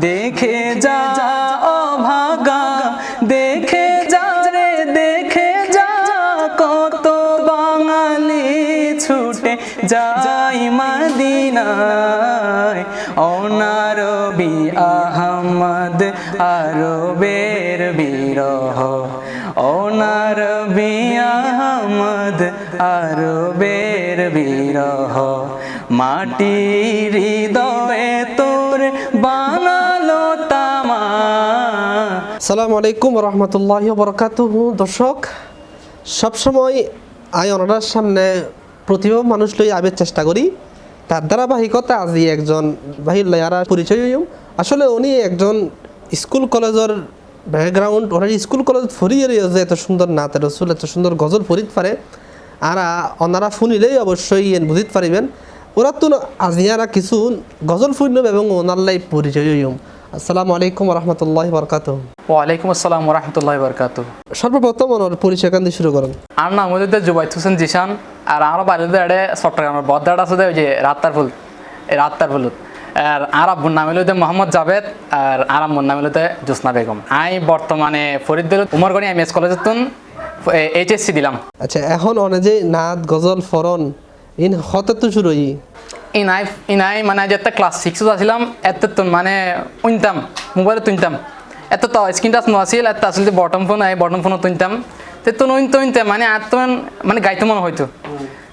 দেখে যা অভাগা, দেখে যা রে দেখে যা, কত বাঙালি ছুটে যায় মদিনায়। অনারবি আহমদ আরবের বিরহ, অনারবি আহমদ আরবের বিরহ, মাটির হৃদয়ে তোর বানালো তামা। আসসালামু আলাইকুম রহমতুল্লাহি ওয়া বারাকাতুহু। দর্শক, সবসময় আই অনারার সামনে প্রতিভা মানুষ লই আবের চেষ্টা করি, তার ধারাবাহিকতা আজি একজন বাহির লয়ারা পরিচয় হইম। আসলে উনি একজন স্কুল কলেজের ব্যাকগ্রাউন্ড, ওনার স্কুল কলেজ ফরিয়ে যে এত সুন্দর নাতে রসুল, এত সুন্দর গজল ফরিদ পারে, আর ওনারা শুনিলেই অবশ্যই বুঝিতে পারিবেন। ওরা তো আজিয়ারা কিছু গজল ফুরনব এবং ওনার পরিচয় হইম। আসসালামু আলাইকুম রহমতুল্লাহি ওয়া বারাকাতুহু। ওয়ালাইকুম আসসালাম ওয়া রাহমাতুল্লাহি ওয়া বারাকাতুহু। সর্বপ্রথম ওনার পরিচয় কান দিয়ে শুরু করেন। আর নাম হচ্ছে জুবাইদ হোসেন জিশান। আর আমরা বাইরে এড়ে চট্টগ্রামের বদ্দাটা আছে ওই যে রাত্তার ফুল, এই রাত্তার ফুল। আর আব্বুর নাম হলো মোহাম্মদ জাভেদ, আর আম্মুর নাম হলো জোসনা বেগম। আমি বর্তমানে ফরিদপুর উমরগনি এমএস কলেজে এইচএসসি দিলাম। আচ্ছা, এখন অনে যে নাত গজল ফরন ইন হতে তো শুরু হই ইনাই মানে যে একটা ক্লাস 6 আসছিলাম, এত তো মানে উনতাম মোবাইলে তুনতাম, এত তো স্ক্রিন টাচ নছিল, এত আসলে বটম ফোনও তুনতাম। তো নইনতে মানে আর তো মানে গাইতে মনে হয়তো,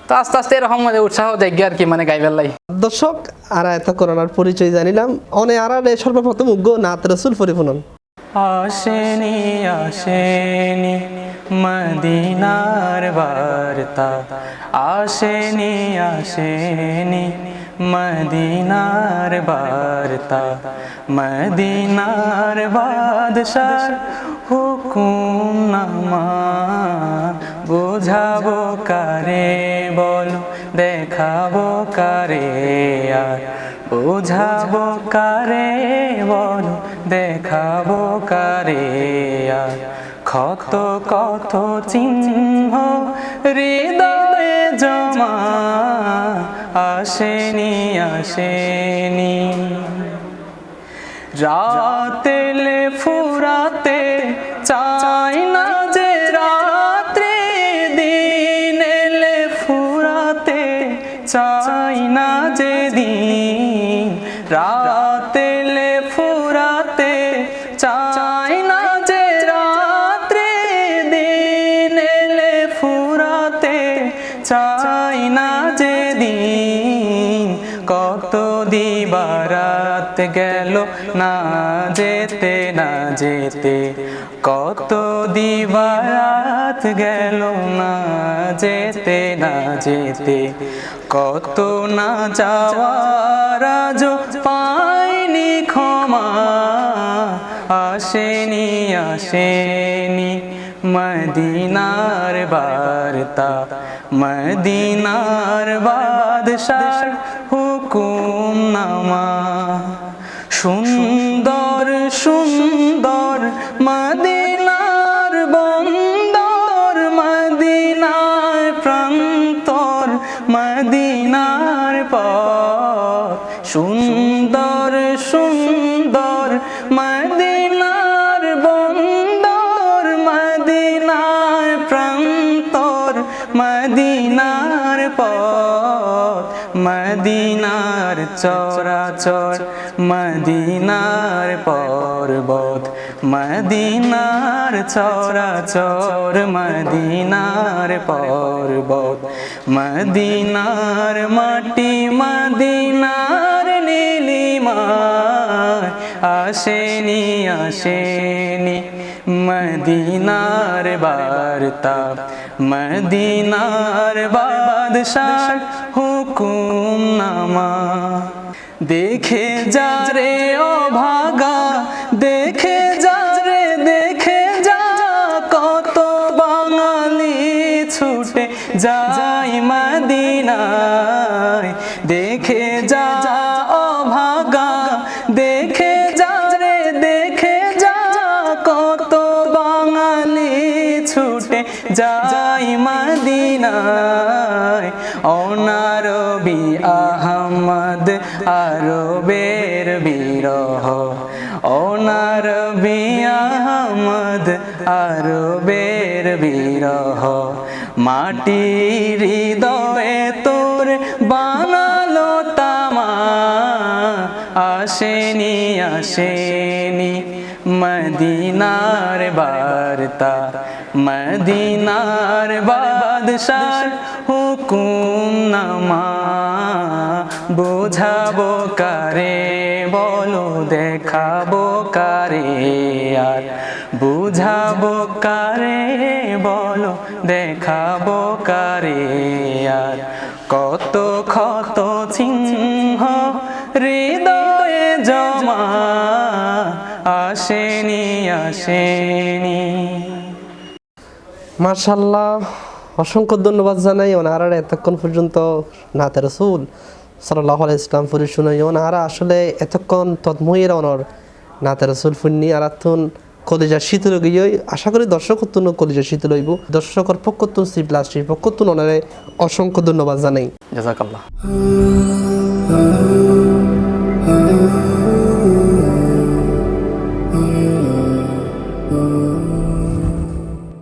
তো আস্তে আস্তে এরকম মানে উৎসাহ জায়গা আর কি, মানে গাইবার লাই। দর্শক, আর এত করোনার পরিচয় জানিলাম। অনে আর সর্বপ্রথম উগ্র নাত রসুল পরিপূর্ণ। আসেনি আসেনি মদিনার বার্তা, আসেনি আসেনি মদিনার বার্তা, মদিনার বাদশার হুকুমনামা, বুঝাবো কারে বলো, দেখাবো কারে আর, বুঝাবো কারে বলো, দেখাবো কারে আর, ক্ষত কত চিহ্ন হৃদয়ে জমা, আসেনি আসেনি। রাতেলে ফুরাতে চাই না যে রাত্রি, দিন এলে ফুরাতে চাই না যে দিন, রাতেলে ফুরাতে চাই না যে রাত্রি, দিন এলে ফুরাতে চাই না যে দিন, কত দিবারাত গেল না যেতে না যেতে, কত দিবারাত গেল না যেতে না যেতে, কত না যাওয়ার আজো পাইনি ক্ষমা, আসেনি আসেনি মদিনার বার্তা, মদিনার বাদশার হুকুমনামা। সুন্দর সুন্দর মদিনার বন্দর, মদিনার প্রান্তর, মদিনার পথ, সুন্দর সুন্দর মদিনার বন্দর, মদিনার প্রান্তর, মদিনার পথ, মদিনার চরাচর, মদিনার পর্বত, মদিনার চরাচর, মদিনার পর্বত, মদিনার মাটি, মদিনার নীলিমা, আসেনি আসেনি মদিনার বার্তা, মদিনার বাদশার হুকুমনামা। দেখে যা রে অভাগা, দেখে যা রে দেখে যা, কত বাঙালি ছুটে যায় মদিনায়। দেখে যা অভাগা, দেখে যা রে দেখে যা, কত বাঙালি ছুটে যায় মদিনায়। অনারবি আহমদ আরবের বিরহ, ওনার বিয়ামদ আরবের বিরহ মাটির হৃদয়ে তোর বানালো তামা আসেনি আসেনি মদিনার বার্তা মদিনার বাদশার হুকুম নামা বুঝাবো কারে বলো দেখাবো কারে আর বুঝাবো কারে বলো দেখাবো কারে আর কত ক্ষত চিহ্ন হৃদয়ে জমা আসেনি আসেনি। মাশাআল্লাহ, অসংখ্য ধন্যবাদ জানাই ওনারা এতক্ষণ পর্যন্ত নাতে রাসূল সাল্লাল্লাহু আলাইহি ওয়াসাল্লাম পড়ে শুনাই। ওনারা আসলে এতক্ষণ তদময়ের অনর নাতে রাসূল ফুন্নি আরাতুন কলেজা শীতল গিয়ে আশা করি দর্শক তুন কলেজা শীতল হইব। দর্শকর পক্ষতুন সি প্লাস্টিক পক্ষতুন ওনারে অসংখ্য ধন্যবাদ জানাই। জাযাকাল্লাহ।